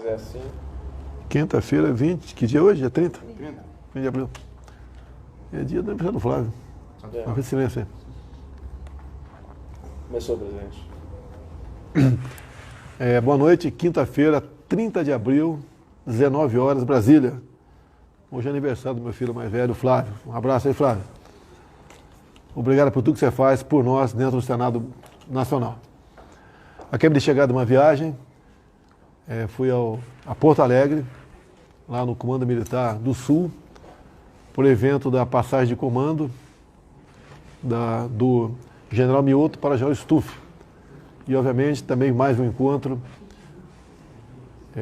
quiser assim. Quinta-feira, 20. Que dia é hoje? Dia 30? 30. 30 de abril. É dia do aniversário do Flávio. Não fez silêncio aí. Começou, presidente. Boa noite, quinta-feira, 30 de abril, 19 horas, Brasília. Hoje é aniversário do meu filho mais velho, Flávio. Um abraço aí, Flávio. Obrigado por tudo que você faz por nós dentro do Senado Nacional. Acabei de chegar de uma viagem, fui a Porto Alegre, lá no Comando Militar do Sul, por evento da passagem de comando do General Mioto para General Stuff. E, obviamente, também mais um encontro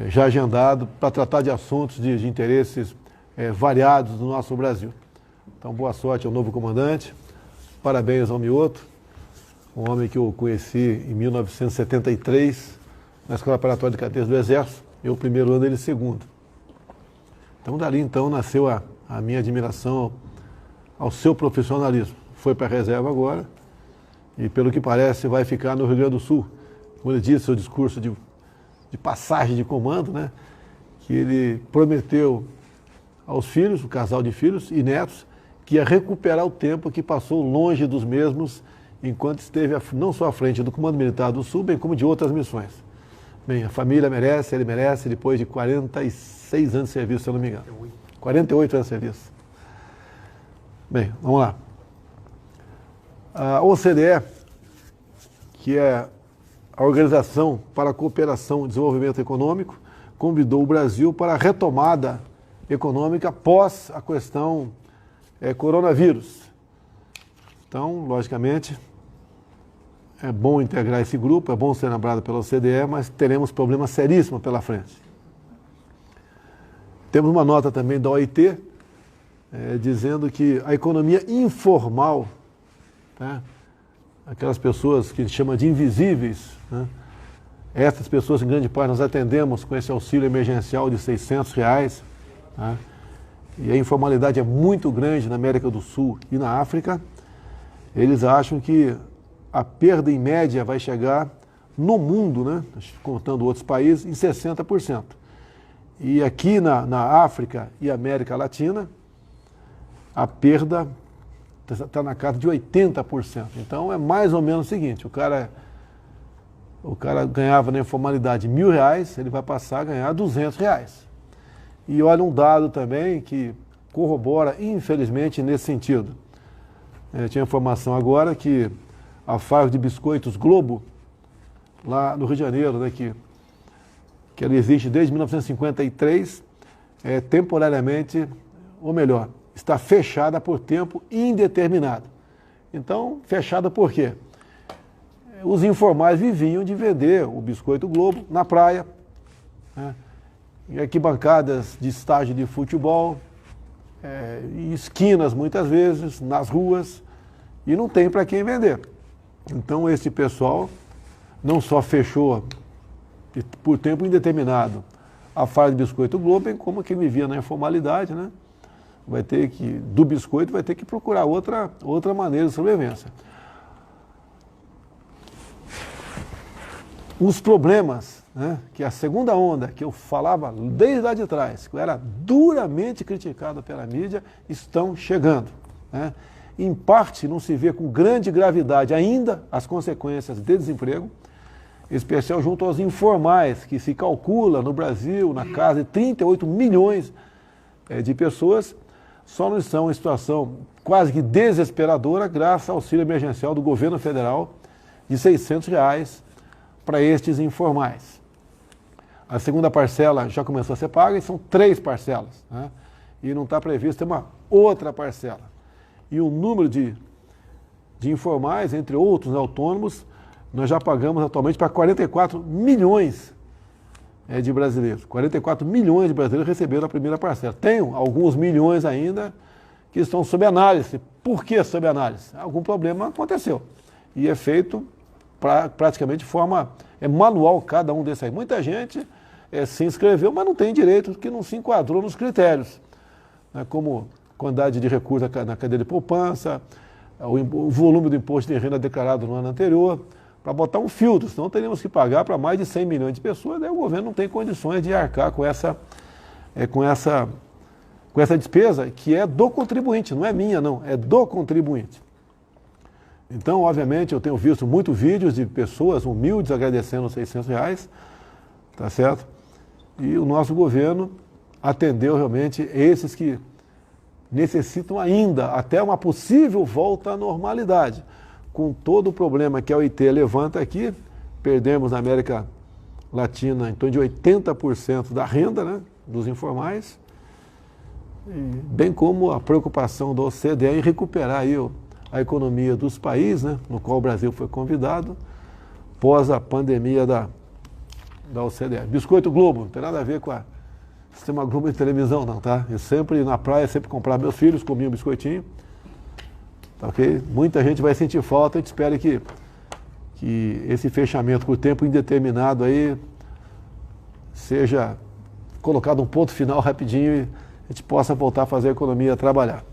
já agendado para tratar de assuntos de interesses variados do nosso Brasil. Então, boa sorte ao novo comandante, parabéns ao Mioto, um homem que eu conheci em 1973, na Escola Preparatória de Cadeias do Exército, eu o primeiro ano, ele o segundo. Então, dali, então, nasceu a minha admiração ao seu profissionalismo. Foi para a reserva agora e, pelo que parece, vai ficar no Rio Grande do Sul. Como ele disse, seu discurso de passagem de comando, né, que ele prometeu aos filhos, o casal de filhos e netos, que ia recuperar o tempo que passou longe dos mesmos enquanto esteve não só à frente do Comando Militar do Sul, bem como de outras missões. Bem, a família merece, ele merece, depois de 46 anos de serviço, se eu não me engano. 48 anos de serviço. Bem, vamos lá. A OCDE, que é a Organização para a Cooperação e Desenvolvimento Econômico, convidou o Brasil para a retomada econômica após a questão coronavírus. Então, logicamente, é bom integrar esse grupo, é bom ser lembrado pela OCDE, mas teremos problemas seríssimos pela frente. Temos uma nota também da OIT, dizendo que a economia informal, né, aquelas pessoas que a gente chama de invisíveis, né, essas pessoas, em grande parte, nós atendemos com esse auxílio emergencial de R$600, né, e a informalidade é muito grande na América do Sul e na África. Eles acham que a perda em média vai chegar no mundo, né, contando outros países, em 60%. E aqui na África e América Latina, a perda está na casa de 80%. Então é mais ou menos o seguinte, o cara ganhava na informalidade R$1.000, ele vai passar a ganhar R$200. E olha um dado também que corrobora, infelizmente, nesse sentido. Tinha informação agora que a fábrica de biscoitos Globo, lá no Rio de Janeiro, né, que ela existe desde 1953, temporariamente, ou melhor, está fechada por tempo indeterminado. Então, fechada por quê? Os informais viviam de vender o biscoito Globo na praia, né, em arquibancadas de estádio de futebol, em esquinas muitas vezes, nas ruas, e não tem para quem vender. Então esse pessoal não só fechou por tempo indeterminado a fábrica de biscoito Globo, bem como quem vivia na informalidade, né, do biscoito vai ter que procurar outra maneira de sobrevivência. Os problemas, né, que a segunda onda, que eu falava desde lá de trás, que eu era duramente criticado pela mídia, estão chegando, né? Em parte não se vê com grande gravidade ainda as consequências de desemprego, em especial junto aos informais, que se calcula no Brasil na casa de 38 milhões de pessoas, só não estão em situação quase que desesperadora graças ao auxílio emergencial do governo federal de R$600 para estes informais. A segunda parcela já começou a ser paga e são 3 parcelas, né? E não está prevista uma outra parcela. E o número de informais, entre outros autônomos, nós já pagamos atualmente para 44 milhões de brasileiros. 44 milhões de brasileiros receberam a primeira parcela. Tem alguns milhões ainda que estão sob análise. Por que sob análise? Algum problema aconteceu. E é feito praticamente de forma manual cada um desses aí. Muita gente se inscreveu, mas não tem direito, porque não se enquadrou nos critérios, né, como quantidade de recursos na cadeia de poupança, o volume do imposto de renda declarado no ano anterior, para botar um filtro, senão teríamos que pagar para mais de 100 milhões de pessoas, daí o governo não tem condições de arcar com essa despesa que é do contribuinte, não é minha não, é do contribuinte. Então, obviamente, eu tenho visto muitos vídeos de pessoas humildes agradecendo os R$600, tá certo? E o nosso governo atendeu realmente esses que necessitam ainda até uma possível volta à normalidade. Com todo o problema que a OIT levanta aqui, perdemos na América Latina em torno de 80% da renda, né, dos informais, bem como a preocupação da OCDE em recuperar aí a economia dos países, né, no qual o Brasil foi convidado, pós a pandemia da OCDE. Biscoito Globo, não tem nada a ver com a Sistema Globo de televisão, não, tá? Eu sempre, na praia, sempre comprava meus filhos, comia um biscoitinho, tá ok? Muita gente vai sentir falta, a gente espera que esse fechamento por tempo indeterminado aí seja colocado um ponto final rapidinho e a gente possa voltar a fazer a economia trabalhar.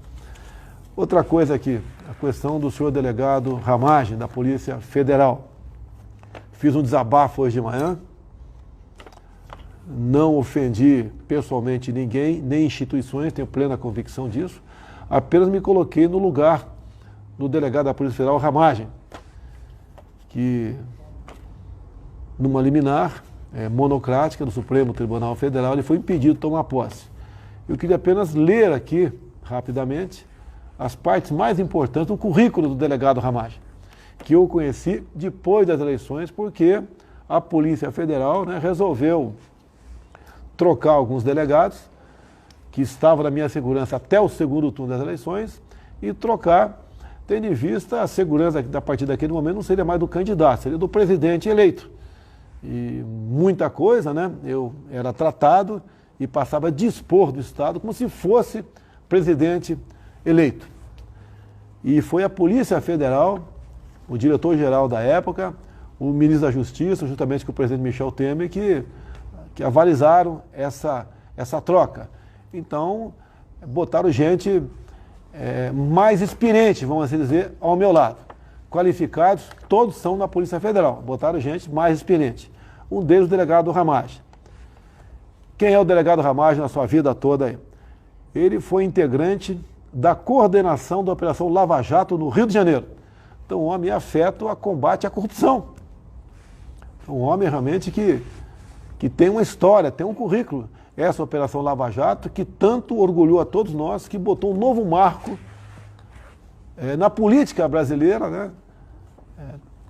Outra coisa aqui, a questão do senhor delegado Ramagem, da Polícia Federal. Fiz um desabafo hoje de manhã, não ofendi pessoalmente ninguém, nem instituições, tenho plena convicção disso, apenas me coloquei no lugar do delegado da Polícia Federal Ramagem, que numa liminar monocrática do Supremo Tribunal Federal, ele foi impedido de tomar posse. Eu queria apenas ler aqui, rapidamente, as partes mais importantes do currículo do delegado Ramagem, que eu conheci depois das eleições, porque a Polícia Federal, né, resolveu trocar alguns delegados que estavam na minha segurança até o segundo turno das eleições e trocar, tendo em vista a segurança a partir daquele momento não seria mais do candidato, seria do presidente eleito. E muita coisa, né, eu era tratado e passava a dispor do Estado como se fosse presidente eleito. E foi a Polícia Federal, o diretor-geral da época, o ministro da Justiça, juntamente com o presidente Michel Temer, que avalizaram essa troca. Então, botaram gente mais experiente, vamos assim dizer, ao meu lado. Qualificados, todos são na Polícia Federal. Botaram gente mais experiente. Um deles, o delegado Ramagem. Quem é o delegado Ramagem na sua vida toda aí? Ele foi integrante da coordenação da Operação Lava Jato no Rio de Janeiro. Então, um homem afeto a combate à corrupção. Um homem realmente que tem uma história, tem um currículo. Essa Operação Lava Jato, que tanto orgulhou a todos nós, que botou um novo marco na política brasileira, né?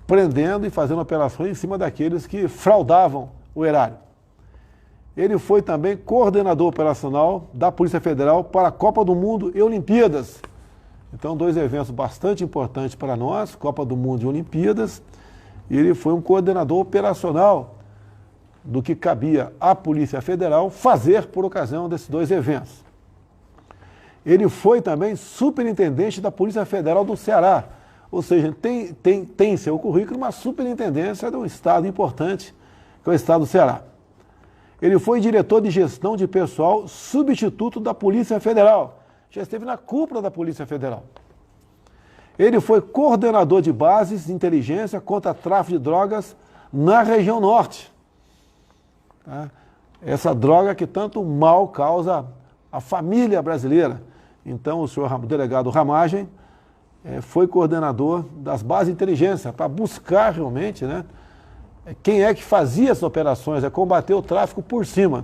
Prendendo e fazendo operações em cima daqueles que fraudavam o erário. Ele foi também coordenador operacional da Polícia Federal para a Copa do Mundo e Olimpíadas. Então, dois eventos bastante importantes para nós, Copa do Mundo e Olimpíadas. E ele foi um coordenador operacional do que cabia à Polícia Federal fazer por ocasião desses dois eventos. Ele foi também superintendente da Polícia Federal do Ceará, ou seja, tem em seu currículo uma superintendência de um estado importante, que é o estado do Ceará. Ele foi diretor de gestão de pessoal substituto da Polícia Federal, já esteve na cúpula da Polícia Federal. Ele foi coordenador de bases de inteligência contra tráfico de drogas na região norte. Tá? Essa droga que tanto mal causa à família brasileira. Então, o senhor delegado Ramagem foi coordenador das bases de inteligência para buscar realmente, né, quem é que fazia essas operações, combater o tráfico por cima.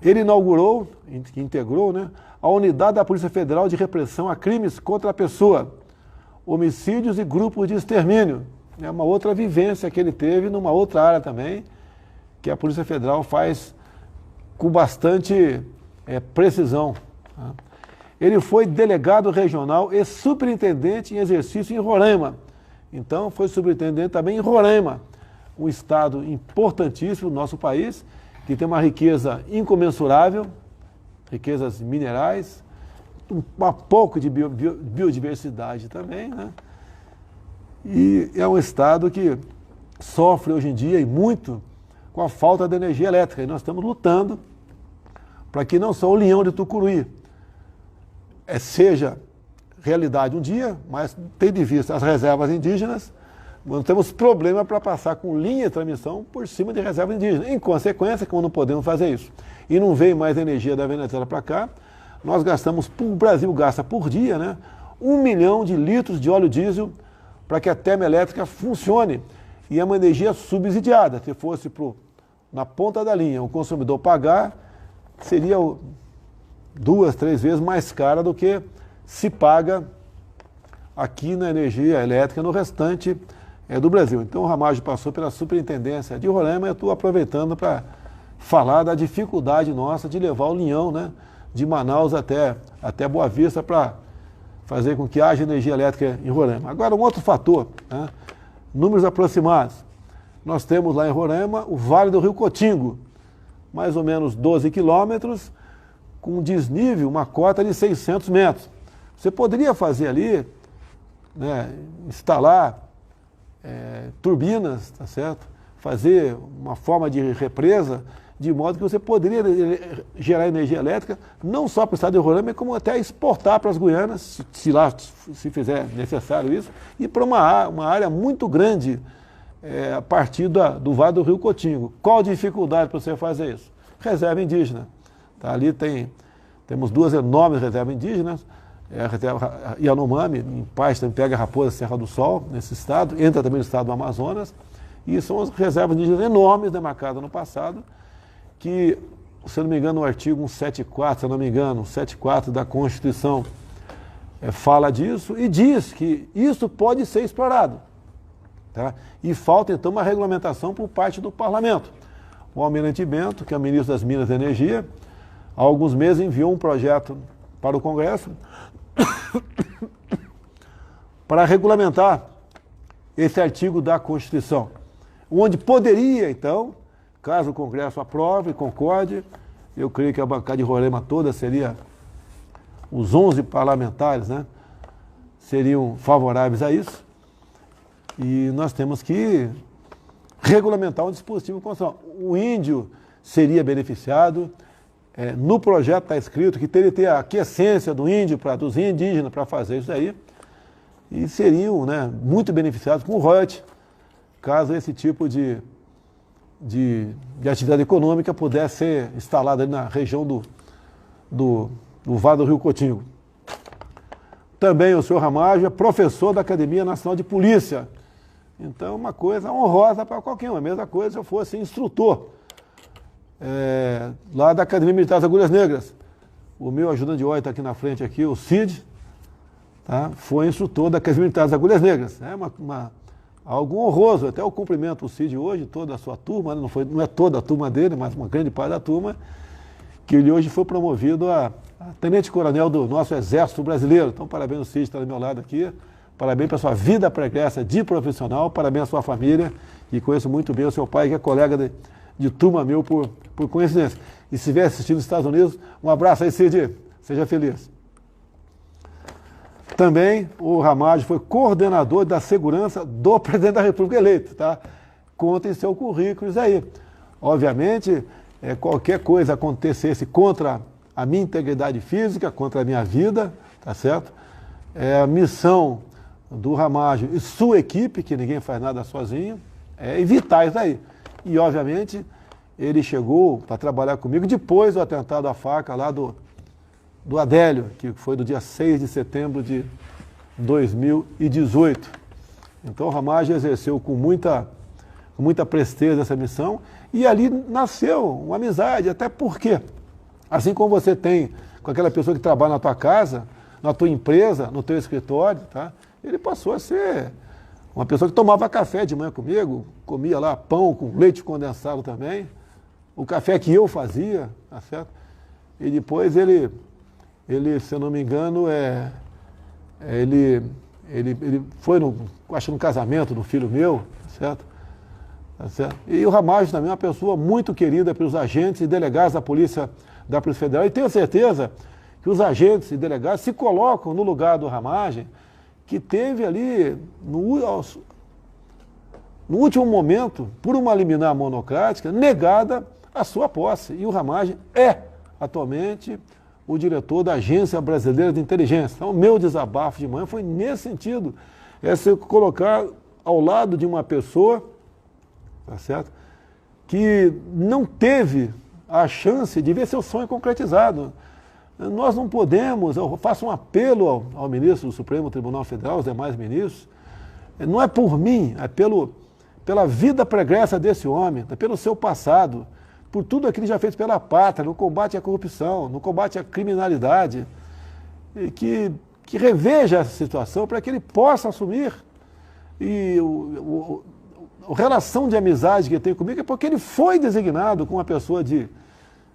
Ele inaugurou, integrou, né, a unidade da Polícia Federal de repressão a crimes contra a pessoa, homicídios e grupos de extermínio. É uma outra vivência que ele teve numa outra área também, que a Polícia Federal faz com bastante precisão. Tá? Ele foi delegado regional e superintendente em exercício em Roraima. Então, foi superintendente também em Roraima, um estado importantíssimo do nosso país, que tem uma riqueza incomensurável, riquezas minerais, um pouco de biodiversidade também, né? E é um estado que sofre hoje em dia e muito com a falta de energia elétrica. E nós estamos lutando para que não só o Leão de Tucuruí seja realidade um dia, mas tendo em vista as reservas indígenas, não temos problema para passar com linha de transmissão por cima de reserva indígena. Em consequência, como não podemos fazer isso, e não vem mais energia da Venezuela para cá, nós gastamos, o Brasil gasta por dia, né, 1 milhão de litros de óleo diesel para que a termoelétrica funcione. E é uma energia subsidiada. Se fosse na ponta da linha o consumidor pagar, seria 2, 3 vezes mais cara do que se paga aqui na energia elétrica no restante do Brasil. Então o Ramagem passou pela superintendência de Roraima e eu estou aproveitando para falar da dificuldade nossa de levar o linhão, né, de Manaus até Boa Vista para fazer com que haja energia elétrica em Roraima. Agora, um outro fator, né, números aproximados. Nós temos lá em Roraima o Vale do Rio Cotingo, mais ou menos 12 quilômetros, com desnível, uma cota de 600 metros. Você poderia fazer ali, né, instalar turbinas, tá certo? Fazer uma forma de represa, de modo que você poderia gerar energia elétrica, não só para o estado de Roraima, como até exportar para as Guianas, se fizer necessário isso, e para uma área muito grande a partir do Vale do Rio Cotingo. Qual a dificuldade para você fazer isso? Reserva indígena. Tá, ali temos 2 enormes reservas indígenas, a reserva Yanomami, em Paz também pega a Raposa Serra do Sol, nesse estado, entra também no estado do Amazonas, e são as reservas indígenas enormes demarcadas no passado, que, se eu não me engano, o artigo 174, se eu não me engano, 174 da Constituição fala disso e diz que isso pode ser explorado. Tá? E falta, então, uma regulamentação por parte do Parlamento. O Almirante Bento, que é o ministro das Minas e Energia, há alguns meses enviou um projeto para o Congresso para regulamentar esse artigo da Constituição, onde poderia, então, caso o Congresso aprove e concorde, eu creio que a bancada de Roraima toda seria, os 11 parlamentares, né, seriam favoráveis a isso, e nós temos que regulamentar um dispositivo constitucional. O índio seria beneficiado, no projeto está escrito que teria que ter a aquiescência do índio, dos indígenas para fazer isso aí, e seriam, né, muito beneficiados com o royalty, caso esse tipo de atividade econômica pudesse ser instalada ali na região do Vale do Rio Cotingo. Também o senhor Ramagem é professor da Academia Nacional de Polícia. Então, uma coisa honrosa para qualquer um. A mesma coisa se eu fosse instrutor lá da Academia Militar das Agulhas Negras. O meu ajudante de ordem está aqui na frente, aqui, o Cid, tá? Foi instrutor da Academia Militar das Agulhas Negras. É algo honroso. Até eu cumprimento o Cid hoje, toda a sua turma, né? Não é toda a turma dele, mas uma grande parte da turma, que ele hoje foi promovido a tenente-coronel do nosso Exército Brasileiro. Então, parabéns ao Cid, está do meu lado aqui. Parabéns pela sua vida pregressa de profissional, parabéns à sua família, e conheço muito bem o seu pai, que é colega de turma meu por coincidência. E se estiver assistindo nos Estados Unidos, um abraço aí, Cid, seja feliz. Também o Ramagem foi coordenador da segurança do presidente da República eleito, tá? Conta em seu currículo isso aí. Obviamente, qualquer coisa acontecesse contra a minha integridade física, contra a minha vida, tá certo? A missão do Ramagem e sua equipe, que ninguém faz nada sozinho, evitar isso aí. E, obviamente, ele chegou para trabalhar comigo depois do atentado à faca lá do Adélio, que foi do dia 6 de setembro de 2018. Então, o Ramagem exerceu com muita presteza essa missão, e ali nasceu uma amizade, até porque, assim como você tem com aquela pessoa que trabalha na tua casa, na tua empresa, no teu escritório, tá? Ele passou a ser uma pessoa que tomava café de manhã comigo, comia lá pão com leite condensado também, o café que eu fazia, tá certo? E depois ele, se eu não me engano, ele foi acho no casamento do filho meu, tá certo? Tá certo? E o Ramagem também é uma pessoa muito querida pelos agentes e delegados da Polícia Federal, e tenho certeza que os agentes e delegados se colocam no lugar do Ramagem, que teve ali, no último momento, por uma liminar monocrática, negada a sua posse. E o Ramagem é, atualmente, o diretor da Agência Brasileira de Inteligência. Então, o meu desabafo de manhã foi nesse sentido, se colocar ao lado de uma pessoa, tá certo? Que não teve a chance de ver seu sonho concretizado. Nós não podemos, eu faço um apelo ao ministro do Supremo Tribunal Federal, aos demais ministros, não é por mim, é pela vida pregressa desse homem, é pelo seu passado, por tudo aquilo que já fez pela pátria, no combate à corrupção, no combate à criminalidade, que reveja essa situação para que ele possa assumir. E a relação de amizade que ele tem comigo é porque ele foi designado como uma pessoa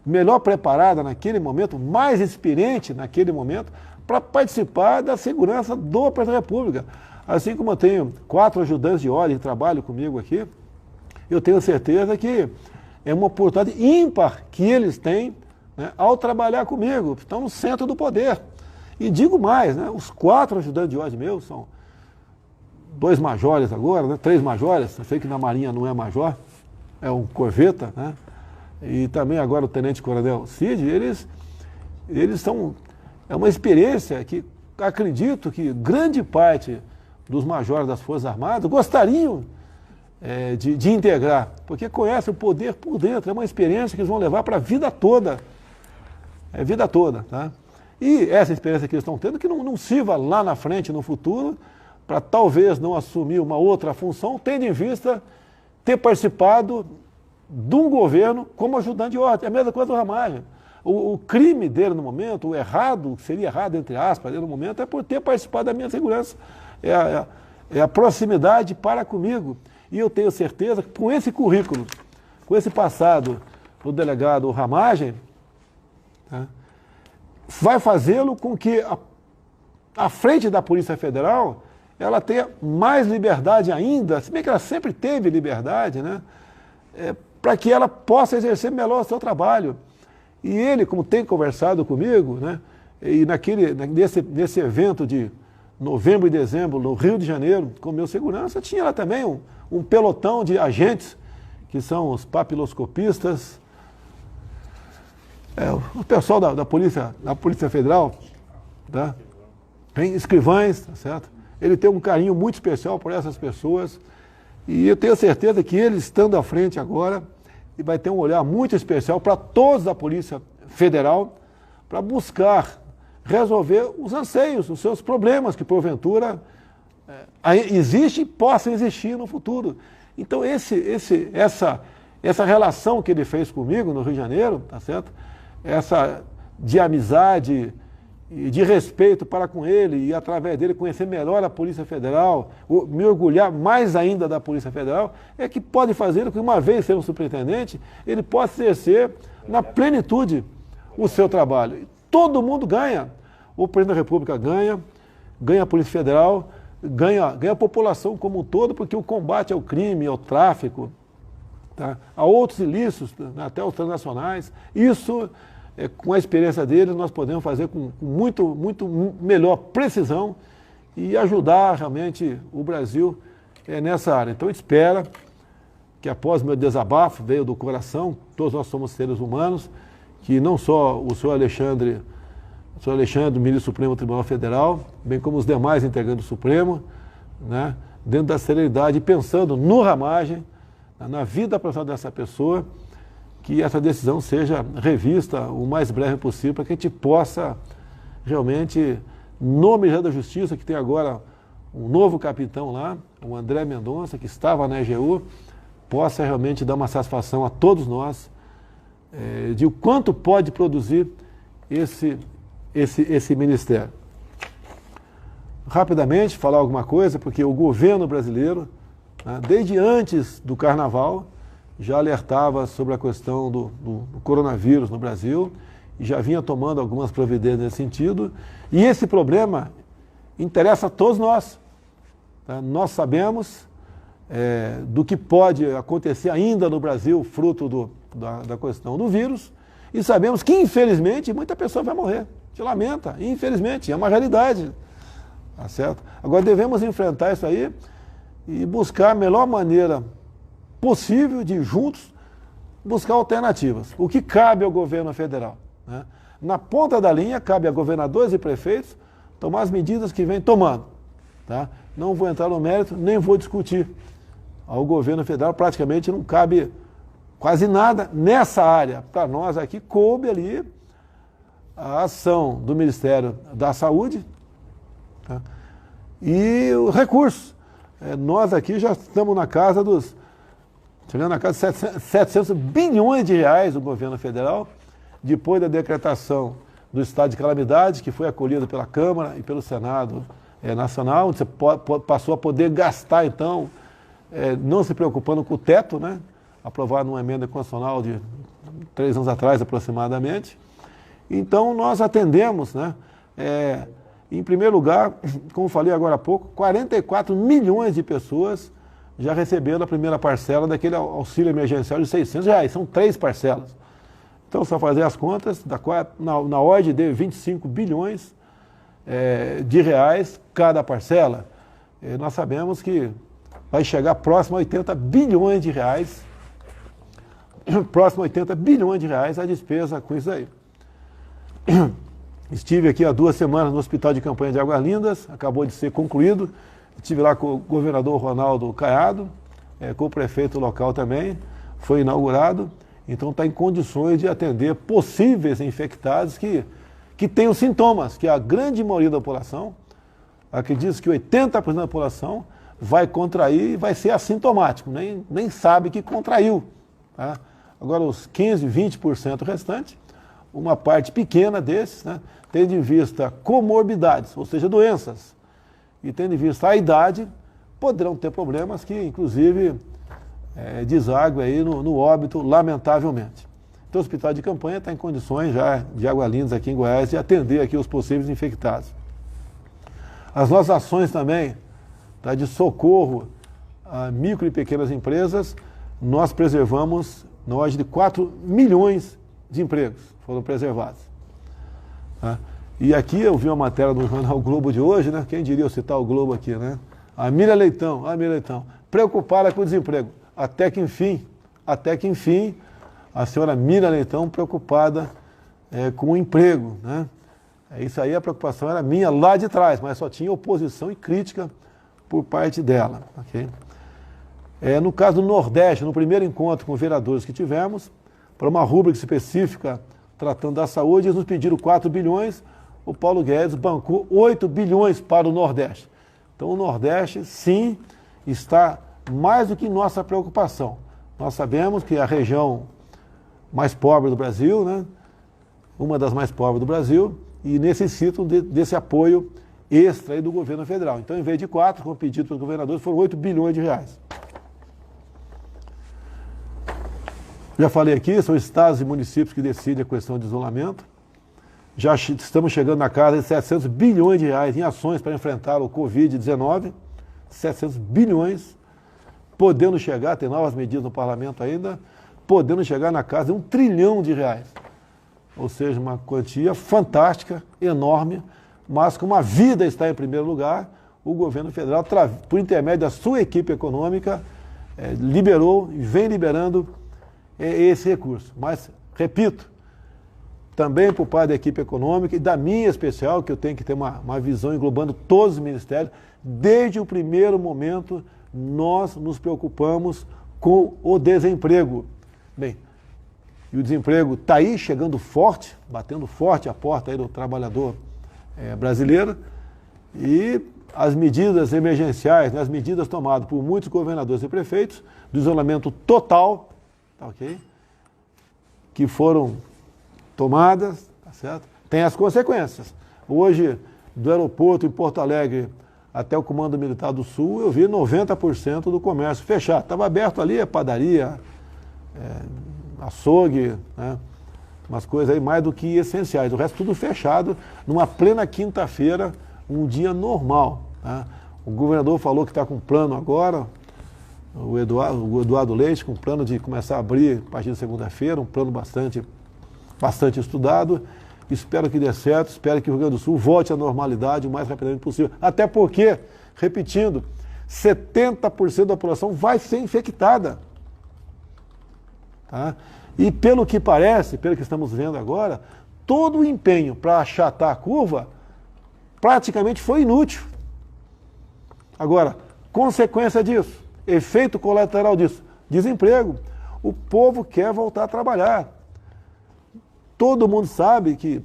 melhor preparada naquele momento, mais experiente naquele momento, para participar da segurança do Presidente da República. Assim como eu tenho 4 ajudantes de ordem que trabalham comigo aqui, eu tenho certeza que é uma oportunidade ímpar que eles têm, né, ao trabalhar comigo, estão no centro do poder. E digo mais, né, os 4 ajudantes de ordem meus são 2 majores agora, né, 3 majores, eu sei que na Marinha não é major, é um corveta, né? E também agora o tenente-coronel Cid, eles são, é uma experiência que acredito que grande parte dos majores das Forças Armadas gostariam de integrar, porque conhecem o poder por dentro, é uma experiência que eles vão levar para a vida toda, vida toda, tá? E essa experiência que eles estão tendo, que não sirva lá na frente, no futuro, para talvez não assumir uma outra função, tendo em vista ter participado de um governo como ajudante de ordem. É a mesma coisa do Ramagem. O crime dele no momento, o errado, que seria errado entre aspas, dele no momento, é por ter participado da minha segurança. É a proximidade para comigo. E eu tenho certeza que com esse currículo, com esse passado do delegado Ramagem, tá, vai fazê-lo com que a frente da Polícia Federal ela tenha mais liberdade ainda, se bem que ela sempre teve liberdade, né? Para que ela possa exercer melhor o seu trabalho. E ele, como tem conversado comigo, né, e nesse evento de novembro e dezembro, no Rio de Janeiro, com meu segurança, tinha lá também um pelotão de agentes, que são os papiloscopistas, o pessoal da Polícia Federal, tá? Tem escrivães, tá certo? Ele tem um carinho muito especial por essas pessoas. E eu tenho certeza que ele, estando à frente agora, ele vai ter um olhar muito especial para todos da Polícia Federal, para buscar resolver os anseios, os seus problemas que, porventura, existem e possam existir no futuro. Então, essa relação que ele fez comigo no Rio de Janeiro, tá certo? Essa de amizade e de respeito para com ele e, através dele, conhecer melhor a Polícia Federal, me orgulhar mais ainda da Polícia Federal, é que pode fazer com que, uma vez sendo superintendente, ele possa exercer na plenitude o seu trabalho. E todo mundo ganha. O Presidente da República ganha a Polícia Federal, ganha a população como um todo, porque o combate ao crime, ao tráfico, tá, a outros ilícitos, até os transnacionais, isso... com a experiência dele, nós podemos fazer com muito melhor precisão e ajudar realmente o Brasil nessa área. Então, a gente espera que, após meu desabafo, veio do coração, todos nós somos seres humanos, que não só o senhor Alexandre, ministro do Supremo Tribunal Federal, bem como os demais integrantes do Supremo, né, dentro da serenidade, pensando no Ramagem, na vida profissional dessa pessoa, que essa decisão seja revista o mais breve possível, para que a gente possa realmente, no Ministério da Justiça, que tem agora um novo capitão lá, o André Mendonça, que estava na EGU, possa realmente dar uma satisfação a todos nós de o quanto pode produzir esse ministério. Rapidamente, falar alguma coisa, porque o governo brasileiro, né, desde antes do Carnaval, já alertava sobre a questão do coronavírus no Brasil e já vinha tomando algumas providências nesse sentido. E esse problema interessa a todos nós. Tá? Nós sabemos do que pode acontecer ainda no Brasil, fruto da questão do vírus, e sabemos que, infelizmente, muita pessoa vai morrer. A gente lamenta, infelizmente, é uma realidade. Tá certo? Agora, devemos enfrentar isso aí e buscar a melhor maneira possível de, juntos, buscar alternativas. O que cabe ao governo federal, né? Na ponta da linha, cabe a governadores e prefeitos tomar as medidas que vêm tomando. tá? Não vou entrar no mérito, nem vou discutir. Ao governo federal praticamente não cabe quase nada nessa área. Para nós aqui, coube ali a ação do Ministério da Saúde, tá? E o recurso. Nós aqui já estamos na casa dos... Chegando na casa de 700 bilhões de reais do governo federal, depois da decretação do estado de calamidade, que foi acolhido pela Câmara e pelo Senado Nacional, onde você passou a poder gastar, então, não se preocupando com o teto, né? Aprovado numa emenda constitucional de 3 anos atrás, aproximadamente. Então, nós atendemos, né? Em primeiro lugar, como falei agora há pouco, 44 milhões de pessoas já receberam a primeira parcela daquele auxílio emergencial de R$600. São 3 parcelas. Então, só fazer as contas, na ordem de 25 bilhões de reais cada parcela. Nós sabemos que vai chegar próximo a 80 bilhões de reais, a despesa com isso aí. Estive aqui há 2 semanas no Hospital de Campanha de Águas Lindas, acabou de ser concluído. Estive lá com o governador Ronaldo Caiado, com o prefeito local também, foi inaugurado. Então está em condições de atender possíveis infectados que tenham sintomas, que a grande maioria da população, acredita que 80% da população vai contrair e vai ser assintomático, nem sabe que contraiu. Tá? Agora os 15%, 20% restantes, uma parte pequena desses, né, tendo em vista comorbidades, ou seja, doenças, e tendo em vista a idade, poderão ter problemas que, inclusive, desaguem aí no óbito, lamentavelmente. Então, o Hospital de Campanha está em condições já de Águas Lindas aqui em Goiás de atender aqui os possíveis infectados. As nossas ações também, tá, de socorro a micro e pequenas empresas, nós preservamos na ordem de 4 milhões de empregos foram preservados. Tá? E aqui eu vi uma matéria no jornal Globo de hoje, né? Quem diria eu citar o Globo aqui, né? A Miriam Leitão, preocupada com o desemprego. Até que enfim, a senhora Miriam Leitão preocupada com o emprego, né? Isso aí, a preocupação era minha lá de trás, mas só tinha oposição e crítica por parte dela. Okay? No caso do Nordeste, no primeiro encontro com vereadores que tivemos, para uma rúbrica específica tratando da saúde, eles nos pediram 4 bilhões, o Paulo Guedes bancou 8 bilhões para o Nordeste. Então o Nordeste, sim, está mais do que nossa preocupação. Nós sabemos que é a região mais pobre do Brasil, né? Uma das mais pobres do Brasil, e necessitam desse apoio extra aí do governo federal. Então, em vez de 4, como pedido pelos governadores, foram 8 bilhões de reais. Já falei aqui, são estados e municípios que decidem a questão de isolamento. Já estamos chegando na casa de 700 bilhões de reais em ações para enfrentar o Covid-19. 700 bilhões, podendo chegar, tem novas medidas no parlamento ainda, podendo chegar na casa de 1 trilhão de reais. Ou seja, uma quantia fantástica, enorme, mas como a vida está em primeiro lugar, o governo federal, por intermédio da sua equipe econômica, liberou e vem liberando esse recurso. Mas, repito, também por parte da equipe econômica e da minha especial, que eu tenho que ter uma visão englobando todos os ministérios, desde o primeiro momento nós nos preocupamos com o desemprego. Bem, e o desemprego está aí, chegando forte, batendo forte a porta aí do trabalhador brasileiro, e as medidas emergenciais, né, as medidas tomadas por muitos governadores e prefeitos, do isolamento total, tá, ok? Que foram tomadas, tá certo? Tem as consequências. Hoje, do aeroporto em Porto Alegre até o Comando Militar do Sul, eu vi 90% do comércio fechado. Estava aberto ali a padaria, açougue, né? Umas coisas aí mais do que essenciais. O resto tudo fechado, numa plena quinta-feira, um dia normal. Tá? O governador falou que está com plano agora, o Eduardo Leite, com plano de começar a abrir a partir de segunda-feira, um plano bastante estudado. Espero que dê certo, espero que o Rio Grande do Sul volte à normalidade o mais rapidamente possível. Até porque, repetindo, 70% da população vai ser infectada. Tá? E pelo que parece, pelo que estamos vendo agora, todo o empenho para achatar a curva praticamente foi inútil. Agora, consequência disso, efeito colateral disso, desemprego. O povo quer voltar a trabalhar. Todo mundo sabe que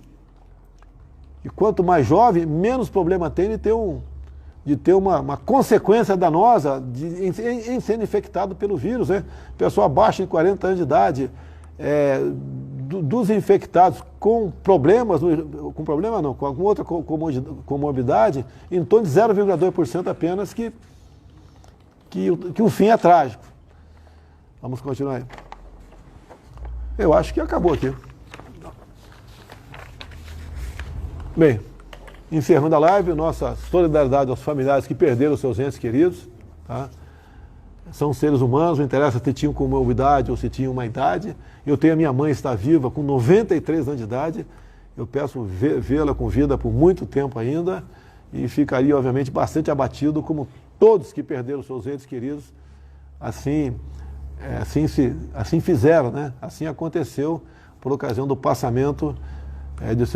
quanto mais jovem, menos problema tem de ter uma consequência danosa em sendo infectado pelo vírus, né? Pessoa abaixo de 40 anos de idade, dos infectados com problemas, com alguma outra comorbidade, em torno de 0,2% apenas que o fim é trágico. Vamos continuar aí. Eu acho que acabou aqui. Bem, encerrando a live, nossa solidariedade aos familiares que perderam seus entes queridos. Tá? São seres humanos, não interessa se tinham comorbidade ou se tinham uma idade. Eu tenho a minha mãe, está viva, com 93 anos de idade. Eu peço vê-la com vida por muito tempo ainda e ficaria, obviamente, bastante abatido, como todos que perderam seus entes queridos, assim fizeram, né? Assim aconteceu por ocasião do passamento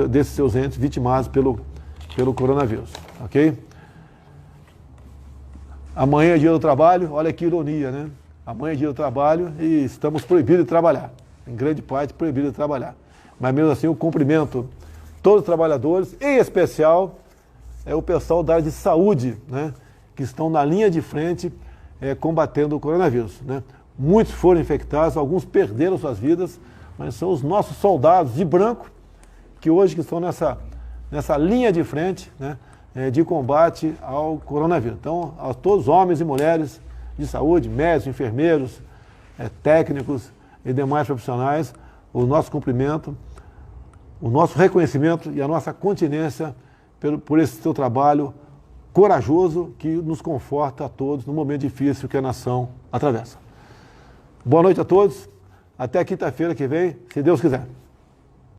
desses seus entes vitimados pelo coronavírus, ok? Amanhã é dia do trabalho, olha que ironia, né? Amanhã é dia do trabalho e estamos proibidos de trabalhar, em grande parte proibidos de trabalhar. Mas mesmo assim eu cumprimento todos os trabalhadores, em especial o pessoal da área de saúde, né? Que estão na linha de frente combatendo o coronavírus, né? Muitos foram infectados, alguns perderam suas vidas, mas são os nossos soldados de branco que hoje estão nessa linha de frente, né, de combate ao coronavírus. Então, a todos os homens e mulheres de saúde, médicos, enfermeiros, técnicos e demais profissionais, o nosso cumprimento, o nosso reconhecimento e a nossa continência por esse seu trabalho corajoso que nos conforta a todos no momento difícil que a nação atravessa. Boa noite a todos, até quinta-feira que vem, se Deus quiser.